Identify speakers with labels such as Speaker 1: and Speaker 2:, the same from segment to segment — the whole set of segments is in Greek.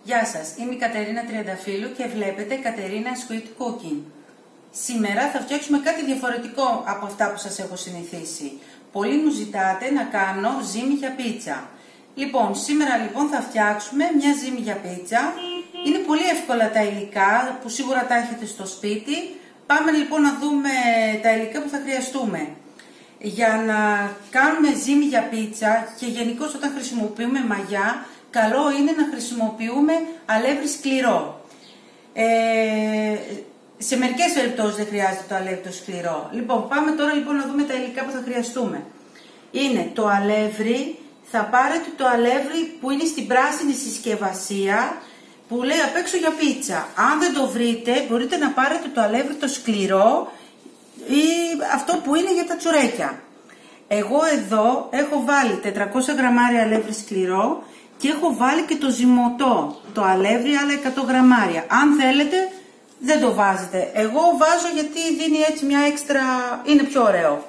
Speaker 1: Γεια σας, είμαι η Κατερίνα Τριανταφύλου και βλέπετε Κατερίνα Sweet Cooking. Σήμερα θα φτιάξουμε κάτι διαφορετικό από αυτά που σας έχω συνηθίσει. Πολλοί μου ζητάτε να κάνω ζύμη για πίτσα. Σήμερα θα φτιάξουμε μια ζύμη για πίτσα. Είναι πολύ εύκολα τα υλικά που σίγουρα τα έχετε στο σπίτι. Πάμε λοιπόν να δούμε τα υλικά που θα χρειαστούμε. Για να κάνουμε ζύμη για πίτσα και γενικώς όταν χρησιμοποιούμε μαγιά, καλό είναι να χρησιμοποιούμε αλεύρι σκληρό. Σε μερικές περιπτώσεις δεν χρειάζεται το αλεύρι το σκληρό. Πάμε τώρα να δούμε τα υλικά που θα χρειαστούμε. Είναι το αλεύρι, θα πάρετε το αλεύρι που είναι στην πράσινη συσκευασία που λέει απ' έξω για πίτσα. Αν δεν το βρείτε μπορείτε να πάρετε το αλεύρι το σκληρό ή αυτό που είναι για τα τσουρέκια. Εγώ εδώ έχω βάλει 400 γραμμάρια αλεύρι σκληρό και έχω βάλει και το ζυμωτό, το αλεύρι, άλλα 100 γραμμάρια. Αν θέλετε δεν το βάζετε. Εγώ βάζω γιατί δίνει έτσι μια έξτρα, είναι πιο ωραίο.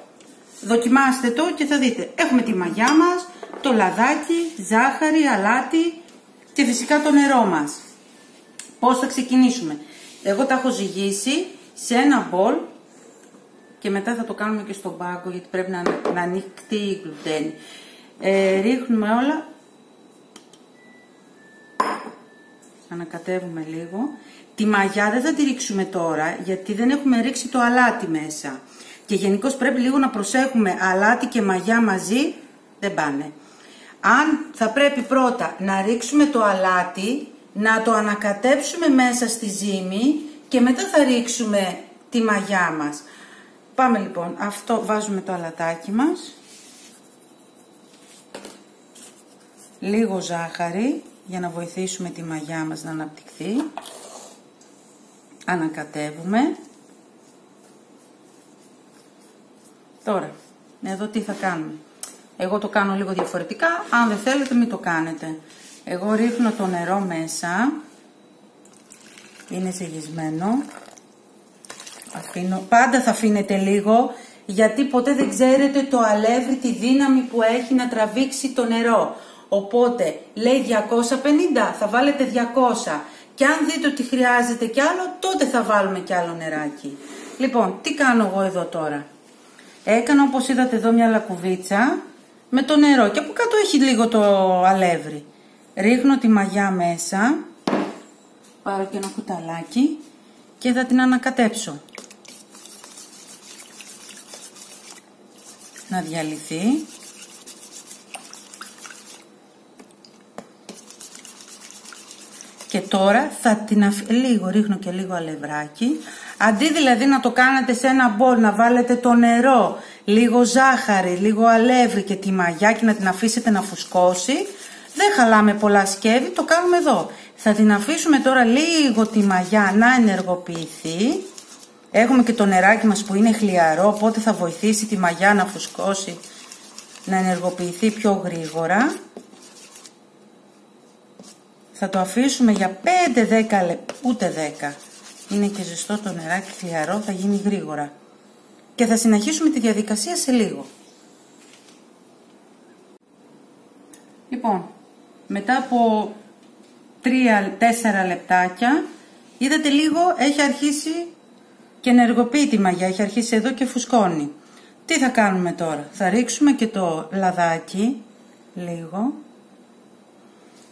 Speaker 1: Δοκιμάστε το και θα δείτε. Έχουμε τη μαγιά μας, το λαδάκι, ζάχαρη, αλάτι και φυσικά το νερό μας. Πώς θα ξεκινήσουμε? Εγώ τα έχω ζυγίσει σε ένα μπολ και μετά θα το κάνουμε και στον πάγκο γιατί πρέπει να ανοιχτεί η γλουτένη. Ρίχνουμε όλα. Ανακατεύουμε λίγο. Τη μαγιά δεν θα τη ρίξουμε τώρα γιατί δεν έχουμε ρίξει το αλάτι μέσα. Και γενικώς πρέπει λίγο να προσέχουμε, αλάτι και μαγιά μαζί δεν πάνε. Αν θα πρέπει πρώτα να ρίξουμε το αλάτι, να το ανακατέψουμε μέσα στη ζύμη και μετά θα ρίξουμε τη μαγιά μας. Πάμε λοιπόν, αυτό βάζουμε το αλατάκι μας. Λίγο ζάχαρη για να βοηθήσουμε τη μαγιά μας να αναπτυχθεί. Ανακατεύουμε. Τώρα, εδώ τι θα κάνουμε? Εγώ το κάνω λίγο διαφορετικά, αν δεν θέλετε μην το κάνετε. Εγώ ρίχνω το νερό μέσα, είναι ζυγισμένο. Πάντα θα αφήνετε λίγο, γιατί ποτέ δεν ξέρετε το αλεύρι τη δύναμη που έχει να τραβήξει το νερό. Οπότε λέει 250, θα βάλετε 200. Και αν δείτε ότι χρειάζεται κι άλλο, τότε θα βάλουμε κι άλλο νεράκι. Λοιπόν, τι κάνω εγώ εδώ τώρα? Έκανα όπως είδατε εδώ μια λακκουβίτσα με το νερό και από κάτω έχει λίγο το αλεύρι. Ρίχνω τη μαγιά μέσα, πάρω και ένα κουταλάκι και θα την ανακατέψω. Να διαλυθεί. Και τώρα θα την λίγο ρίχνω και λίγο αλευράκι. Αντί δηλαδή να το κάνετε σε ένα μπολ, να βάλετε το νερό, λίγο ζάχαρη, λίγο αλεύρι και τη μαγιά και να την αφήσετε να φουσκώσει, δεν χαλάμε πολλά σκεύη, το κάνουμε εδώ. Θα την αφήσουμε τώρα λίγο τη μαγιά να ενεργοποιηθεί. Έχουμε και το νεράκι μας που είναι χλιαρό, οπότε θα βοηθήσει τη μαγιά να φουσκώσει, να ενεργοποιηθεί πιο γρήγορα. Θα το αφήσουμε για 5-10 λεπτά, ούτε 10. Είναι και ζεστό το νεράκι, χλιαρό, θα γίνει γρήγορα. Και θα συνεχίσουμε τη διαδικασία σε λίγο. Λοιπόν, μετά από 3-4 λεπτάκια, είδατε λίγο έχει αρχίσει και ενεργοποιεί τη μαγιά, έχει αρχίσει εδώ και φουσκώνει. Τι θα κάνουμε τώρα? Θα ρίξουμε και το λαδάκι, λίγο.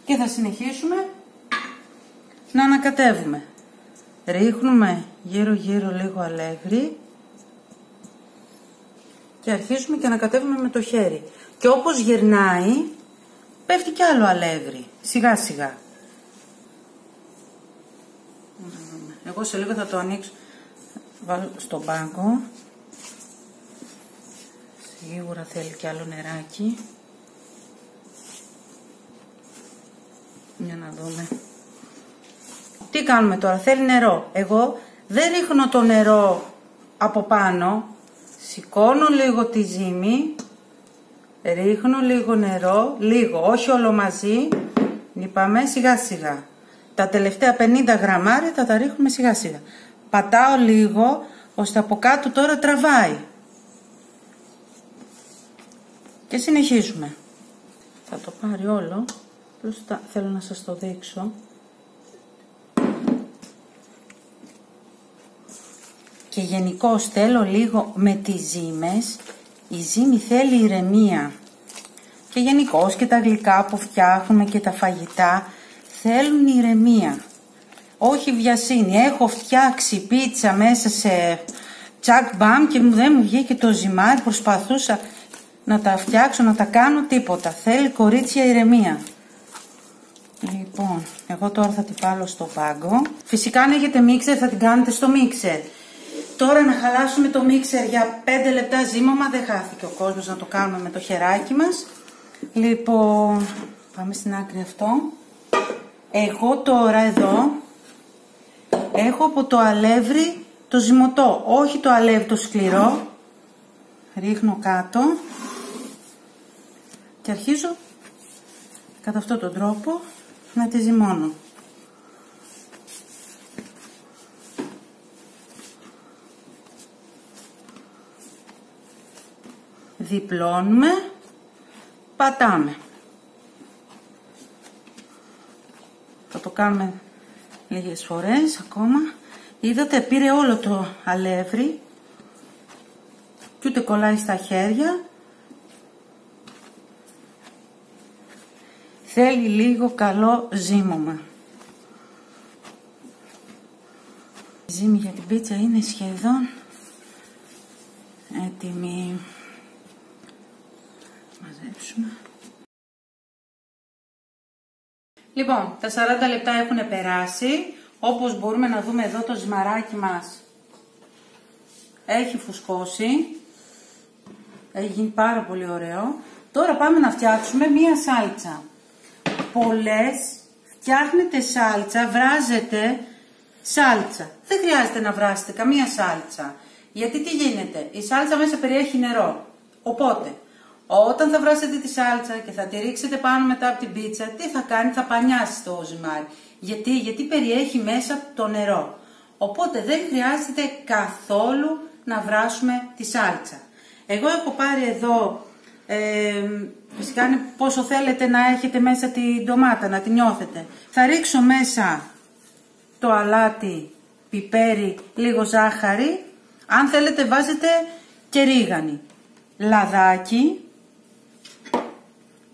Speaker 1: Και θα συνεχίσουμε να ανακατεύουμε. Ρίχνουμε γύρω γύρω λίγο αλεύρι και αρχίζουμε και ανακατεύουμε με το χέρι. Και όπως γυρνάει πέφτει κι άλλο αλεύρι, σιγά σιγά. Εγώ σε λίγο θα το ανοίξω, βάλω στον πάγκο. Σίγουρα θέλει κι άλλο νεράκι. Για να δούμε. Τι κάνουμε τώρα? Θέλει νερό. Εγώ δεν ρίχνω το νερό από πάνω. Σηκώνω λίγο τη ζύμη. Ρίχνω λίγο νερό. Λίγο, όχι όλο μαζί. Είπαμε σιγά σιγά. Τα τελευταία 50 γραμμάρια θα τα ρίχνουμε σιγά σιγά. Πατάω λίγο ώστε από κάτω τώρα τραβάει. Και συνεχίζουμε. Θα το πάρει όλο. Απλώς θέλω να σας το δείξω. Και γενικώς θέλω λίγο με τις ζύμες. Η ζύμη θέλει ηρεμία. Και γενικώς και τα γλυκά που φτιάχνουμε και τα φαγητά θέλουν ηρεμία. Όχι βιασύνη. Έχω φτιάξει πίτσα μέσα σε τσακ μπαμ και δεν μου βγήκε το ζυμάρι. Προσπαθούσα να τα φτιάξω, να τα κάνω, τίποτα. Θέλει κορίτσια ηρεμία. Λοιπόν, εγώ τώρα θα την βάλω στο πάγκο. Φυσικά αν έχετε μίξερ θα την κάνετε στο μίξερ. Τώρα να χαλάσουμε το μίξερ για 5 λεπτά ζύμωμα. Δεν χάθηκε ο κόσμος να το κάνουμε με το χεράκι μας. Λοιπόν, πάμε στην άκρη αυτό. Εγώ τώρα εδώ έχω από το αλεύρι το ζυμωτό, όχι το αλεύρι το σκληρό. Ρίχνω κάτω και αρχίζω κατά αυτόν τον τρόπο να τη ζυμώνω. Διπλώνουμε, πατάμε. Θα το κάνουμε λίγες φορές ακόμα. Είδατε, πήρε όλο το αλεύρι και ούτε κολλάει στα χέρια. Θέλει λίγο καλό ζύμωμα. Η ζύμη για την πίτσα είναι σχεδόν έτοιμη. Μαζέψουμε. Λοιπόν, τα 40 λεπτά έχουν περάσει. Όπως μπορούμε να δούμε εδώ, το ζυμαράκι μας έχει φουσκώσει. Έχει γίνει πάρα πολύ ωραίο. Τώρα πάμε να φτιάξουμε μία σάλτσα. Πολλές φτιάχνετε σάλτσα, βράζετε σάλτσα. Δεν χρειάζεται να βράσετε καμία σάλτσα. Γιατί τι γίνεται, η σάλτσα μέσα περιέχει νερό. Οπότε, όταν θα βράσετε τη σάλτσα και θα τη ρίξετε πάνω μετά από την πίτσα, τι θα κάνει, θα πανιάσει το ζυμάρι. Γιατί περιέχει μέσα το νερό. Οπότε δεν χρειάζεται καθόλου να βράσουμε τη σάλτσα. Εγώ έχω πάρει εδώ, φυσικά είναι πόσο θέλετε να έχετε μέσα την ντομάτα, να την νιώθετε. Θα ρίξω μέσα το αλάτι, πιπέρι, λίγο ζάχαρη. Αν θέλετε βάζετε και ρίγανη. Λαδάκι.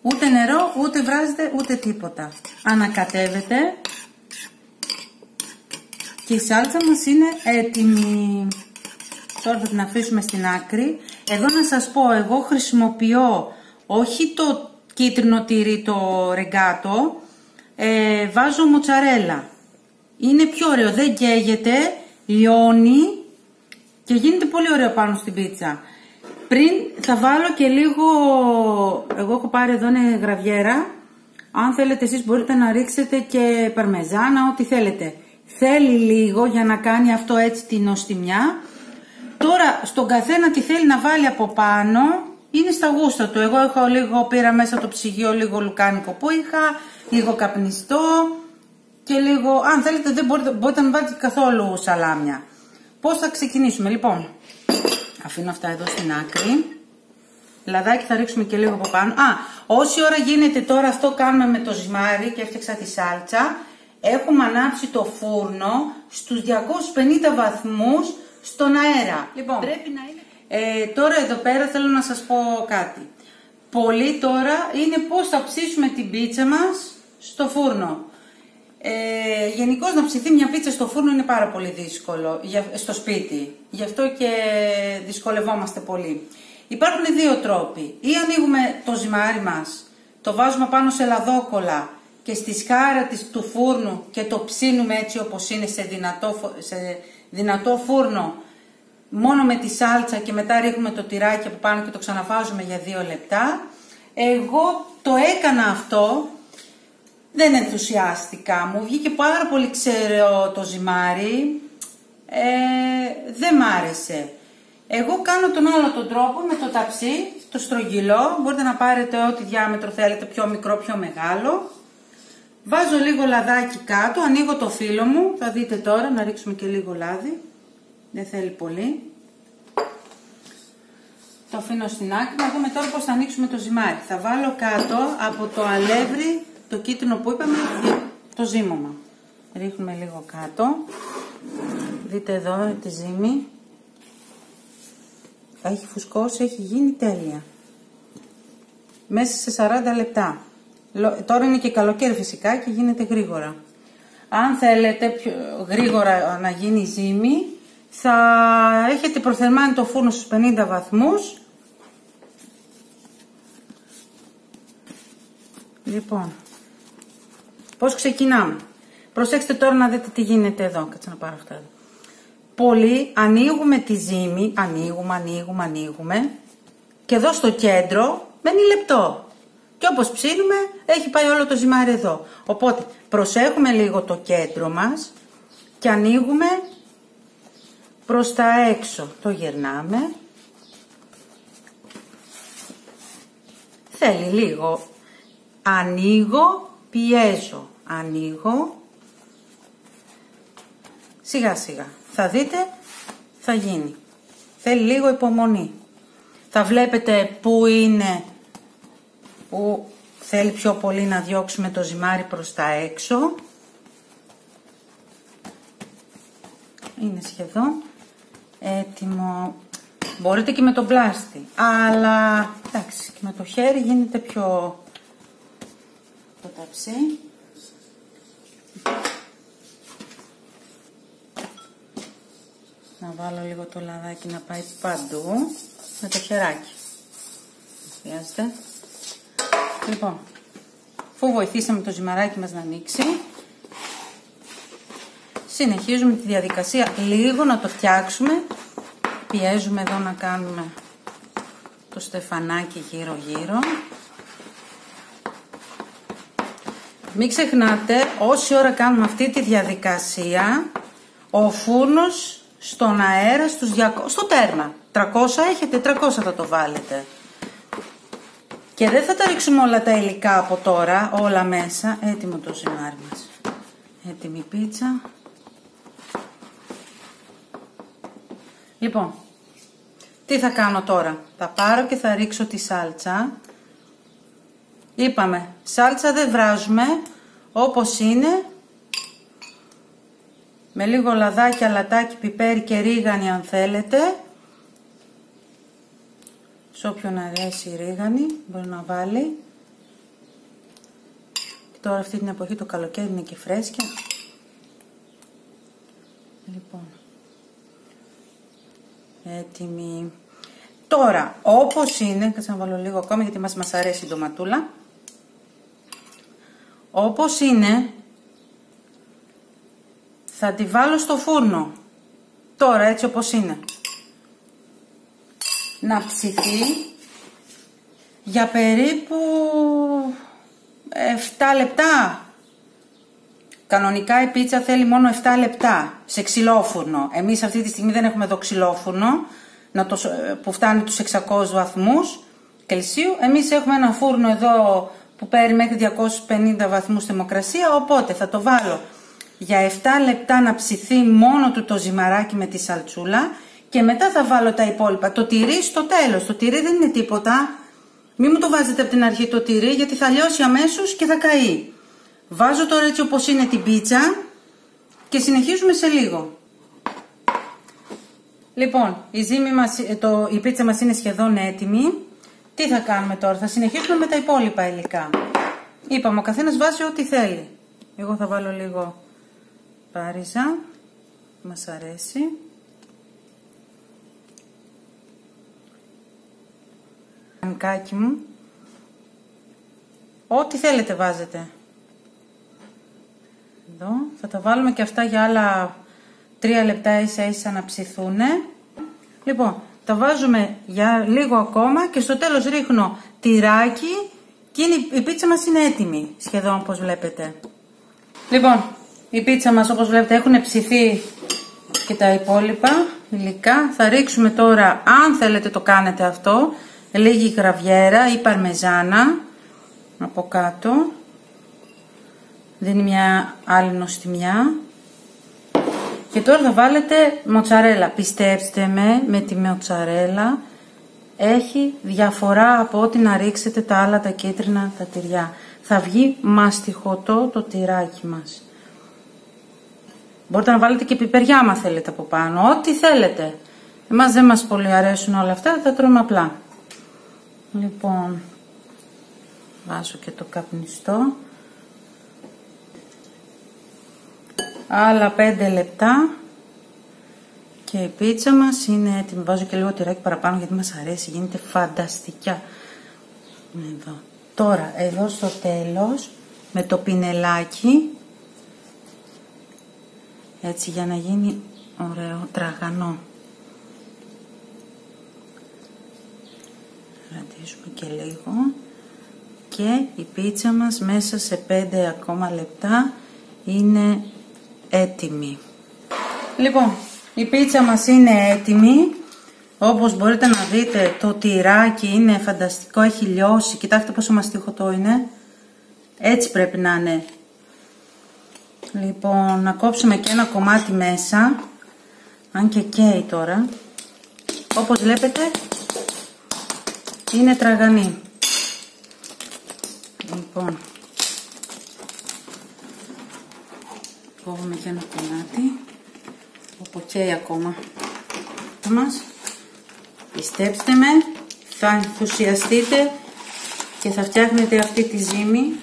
Speaker 1: Ούτε νερό, ούτε βράζετε, ούτε τίποτα. Ανακατεύετε. Και η σάλτσα μας είναι έτοιμη. Τώρα θα την αφήσουμε στην άκρη. Εδώ να σας πω, εγώ χρησιμοποιώ όχι το κίτρινο τυρί, το ρεγκάτο, βάζω μοτσαρέλα. Είναι πιο ωραίο, δεν καίγεται, λιώνει και γίνεται πολύ ωραίο πάνω στην πίτσα. Πριν θα βάλω και λίγο, εγώ έχω πάρει εδώ είναι γραβιέρα, αν θέλετε εσείς μπορείτε να ρίξετε και παρμεζάνα, ό,τι θέλετε. Θέλει λίγο για να κάνει αυτό έτσι την νοστιμιά. Τώρα στον καθένα τι θέλει να βάλει από πάνω, είναι στα γούστα του. Εγώ έχω λίγο, πήρα μέσα το ψυγείο λίγο λουκάνικο που είχα, λίγο καπνιστό και λίγο, αν θέλετε δεν μπορείτε να βάλετε καθόλου σαλάμια. Πώς θα ξεκινήσουμε λοιπόν. Αφήνω αυτά εδώ στην άκρη. Λαδάκι θα ρίξουμε και λίγο από πάνω. Όση ώρα γίνεται τώρα αυτό κάνουμε με το ζυμάρι και έφτιαξα τη σάλτσα. Έχουμε ανάψει το φούρνο στους 250 βαθμούς στον αέρα. Λοιπόν, πρέπει να είναι... τώρα εδώ πέρα θέλω να σας πω κάτι. Πολύ τώρα είναι πώς θα ψήσουμε την πίτσα μας στο φούρνο. Γενικώς να ψηθεί μια πίτσα στο φούρνο είναι πάρα πολύ δύσκολο στο σπίτι. Γι' αυτό και δυσκολευόμαστε πολύ. Υπάρχουν δύο τρόποι. Ή ανοίγουμε το ζυμάρι μας, το βάζουμε πάνω σε λαδόκολλα και στη σκάρα του φούρνου και το ψήνουμε έτσι όπως είναι σε δυνατό φούρνο, μόνο με τη σάλτσα και μετά ρίχνουμε το τυράκι από πάνω και το ξαναβάζουμε για 2 λεπτά. Εγώ το έκανα αυτό, δεν ενθουσιάστηκα, μου βγήκε πάρα πολύ ξερό το ζυμάρι, δεν μ' άρεσε. Εγώ κάνω τον άλλο τον τρόπο με το ταψί, το στρογγυλό, μπορείτε να πάρετε ό,τι διάμετρο θέλετε, πιο μικρό, πιο μεγάλο. Βάζω λίγο λαδάκι κάτω, ανοίγω το φύλλο μου, θα δείτε τώρα, να ρίξουμε και λίγο λάδι, δεν θέλει πολύ. Το αφήνω στην άκρη, να δούμε τώρα πώς θα ανοίξουμε το ζυμάρι. Θα βάλω κάτω από το αλεύρι, το κίτρινο που είπαμε, το ζύμωμα. Ρίχνουμε λίγο κάτω, δείτε εδώ τη ζύμη, έχει φουσκώσει, έχει γίνει τέλεια. Μέσα σε 40 λεπτά. Τώρα είναι και καλοκαίρι φυσικά και γίνεται γρήγορα. Αν θέλετε πιο γρήγορα να γίνει ζύμη, θα έχετε προθερμάνει το φούρνο στους 50 βαθμούς. Λοιπόν, πώς ξεκινάμε. Προσέξτε τώρα να δείτε τι γίνεται εδώ. Κάτσε να πάρω αυτά εδώ. Πολύ ανοίγουμε τη ζύμη, ανοίγουμε και εδώ στο κέντρο μένει λεπτό. Και όπως ψήνουμε έχει πάει όλο το ζυμάρι εδώ. Οπότε προσέχουμε λίγο το κέντρο μας και ανοίγουμε προς τα έξω. Το γυρνάμε. Θέλει λίγο. Ανοίγω, πιέζω. Ανοίγω. Σιγά σιγά. Θα δείτε, θα γίνει. Θέλει λίγο υπομονή. Θα βλέπετε που είναι, που θέλει πιο πολύ να διώξουμε το ζυμάρι προς τα έξω. Είναι σχεδόν έτοιμο. Μπορείτε και με το πλάστη, αλλά εντάξει, και με το χέρι γίνεται πιο το ταψί. Να βάλω λίγο το λαδάκι να πάει παντού με το χεράκι. Χρειάζεται. Λοιπόν, αφού βοηθήσαμε το ζυμαράκι μας να ανοίξει, συνεχίζουμε τη διαδικασία λίγο να το φτιάξουμε. Πιέζουμε εδώ να κάνουμε το στεφανάκι γύρω γύρω. Μην ξεχνάτε, όση ώρα κάνουμε αυτή τη διαδικασία, ο φούρνος στον αέρα στο τέρμα. 300 έχετε, 300 θα το βάλετε. Και δεν θα τα ρίξουμε όλα τα υλικά από τώρα, όλα μέσα. Έτοιμο το ζυμάρι μας. Έτοιμη πίτσα. Λοιπόν, τι θα κάνω τώρα. Θα πάρω και θα ρίξω τη σάλτσα. Είπαμε, σάλτσα δεν βράζουμε, όπως είναι. Με λίγο λαδάκι, αλατάκι, πιπέρι και ρίγανη αν θέλετε. Σε όποιον αρέσει η ρίγανη μπορεί να βάλει. Και τώρα αυτή την εποχή το καλοκαίρι είναι και φρέσκια. Λοιπόν, έτοιμη. Τώρα, όπως είναι, κάτσε να βάλω λίγο ακόμα γιατί μας αρέσει η ντοματούλα. Όπως είναι, θα τη βάλω στο φούρνο. Τώρα, έτσι όπως είναι. Να ψηθεί για περίπου 7 λεπτά. Κανονικά η πίτσα θέλει μόνο 7 λεπτά σε ξυλόφουρνο. Εμείς αυτή τη στιγμή δεν έχουμε εδώ ξυλόφουρνο που φτάνει τους 600 βαθμούς Κελσίου. Εμείς έχουμε ένα φούρνο εδώ που παίρνει μέχρι 250 βαθμούς θερμοκρασία. Οπότε θα το βάλω για 7 λεπτά να ψηθεί μόνο του το ζυμαράκι με τη σαλτσούλα. Και μετά θα βάλω τα υπόλοιπα. Το τυρί στο τέλος. Το τυρί δεν είναι τίποτα. Μην μου το βάζετε από την αρχή το τυρί γιατί θα λιώσει αμέσως και θα καεί. Βάζω τώρα έτσι όπως είναι την πίτσα και συνεχίζουμε σε λίγο. Λοιπόν, η πίτσα μας είναι σχεδόν έτοιμη. Τι θα κάνουμε τώρα, θα συνεχίσουμε με τα υπόλοιπα υλικά. Είπαμε, ο καθένας βάζει ό,τι θέλει. Εγώ θα βάλω λίγο πάριζα, μας αρέσει. Πανκάκι μου. Ό,τι θέλετε βάζετε. Εδώ. Θα τα βάλουμε και αυτά για άλλα 3 λεπτά ίσα να ψηθούνε. Λοιπόν, τα βάζουμε για λίγο ακόμα και στο τέλος ρίχνω τυράκι και η πίτσα μας είναι έτοιμη, σχεδόν όπως βλέπετε. Λοιπόν, η πίτσα μας όπως βλέπετε έχουν ψηθεί και τα υπόλοιπα υλικά. Θα ρίξουμε τώρα, αν θέλετε το κάνετε αυτό, λίγη γραβιέρα ή παρμεζάνα από κάτω. Δίνει μια άλλη νοστιμιά. Και τώρα θα βάλετε μοτσαρέλα. Πιστέψτε με τη μοτσαρέλα έχει διαφορά από ό,τι να ρίξετε τα άλλα τα κίτρινα τα τυριά. Θα βγει μαστιχωτό το τυράκι μας. Μπορείτε να βάλετε και πιπεριά άμα θέλετε από πάνω. Ό,τι θέλετε. Εμάς δεν μας πολύ αρέσουν όλα αυτά, θα τρώμε απλά. Λοιπόν, βάζω και το καπνιστό. Άλλα 5 λεπτά και η πίτσα μας είναι έτοιμη. Βάζω και λίγο τυράκι παραπάνω γιατί μας αρέσει, γίνεται φανταστικά. Εδώ. Τώρα, εδώ στο τέλος, με το πινελάκι, έτσι για να γίνει ωραίο τραγανό. Κρατήσουμε και λίγο και η πίτσα μας μέσα σε 5 ακόμα λεπτά είναι έτοιμη. Λοιπόν, η πίτσα μας είναι έτοιμη. Όπως μπορείτε να δείτε, το τυράκι είναι φανταστικό, έχει λιώσει. Κοιτάξτε πόσο μαστιχωτό είναι. Έτσι πρέπει να είναι. Λοιπόν, να κόψουμε και ένα κομμάτι μέσα. Αν και καίει τώρα. Όπως βλέπετε, είναι τραγανή. Λοιπόν, κόβουμε και ένα κομμάτι. Όπου καίει ακόμα. Μας. Πιστέψτε με, θα ενθουσιαστείτε και θα φτιάχνετε αυτή τη ζύμη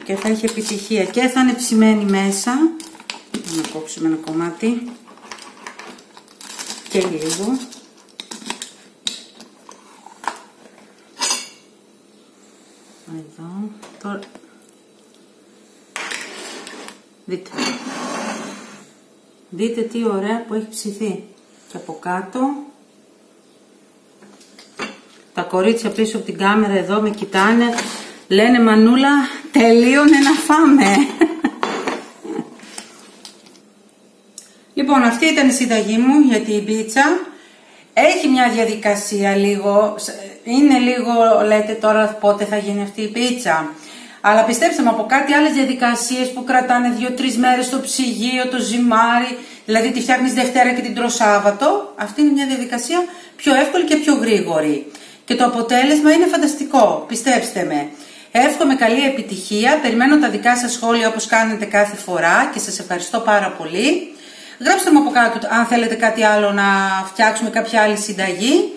Speaker 1: και θα έχει επιτυχία και θα είναι ψημένη μέσα. Να κόψουμε ένα κομμάτι και λίγο. Εδώ, τώρα δείτε τι ωραία που έχει ψηθεί. Και από κάτω τα κορίτσια πίσω από την κάμερα εδώ με κοιτάνε, λένε Μανούλα, τελείωνε να φάμε. Λοιπόν, αυτή ήταν η συνταγή μου για την πίτσα. Έχει μια διαδικασία λίγο, είναι λίγο, λέτε τώρα πότε θα γίνει αυτή η πίτσα. Αλλά πιστέψτε με, από κάτι άλλες διαδικασίες που κρατάνε 2-3 μέρες στο ψυγείο, το ζυμάρι, δηλαδή τη φτιάχνεις Δευτέρα και την τρως Σάββατο, αυτή είναι μια διαδικασία πιο εύκολη και πιο γρήγορη. Και το αποτέλεσμα είναι φανταστικό, πιστέψτε με. Εύχομαι καλή επιτυχία, περιμένω τα δικά σας σχόλια όπως κάνετε κάθε φορά και σας ευχαριστώ πάρα πολύ. Γράψτε μου από κάτω αν θέλετε κάτι άλλο να φτιάξουμε, κάποια άλλη συνταγή.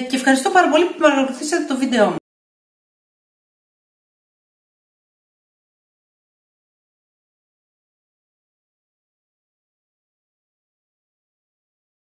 Speaker 1: Και ευχαριστώ πάρα πολύ που παρακολουθήσατε το βίντεο μου.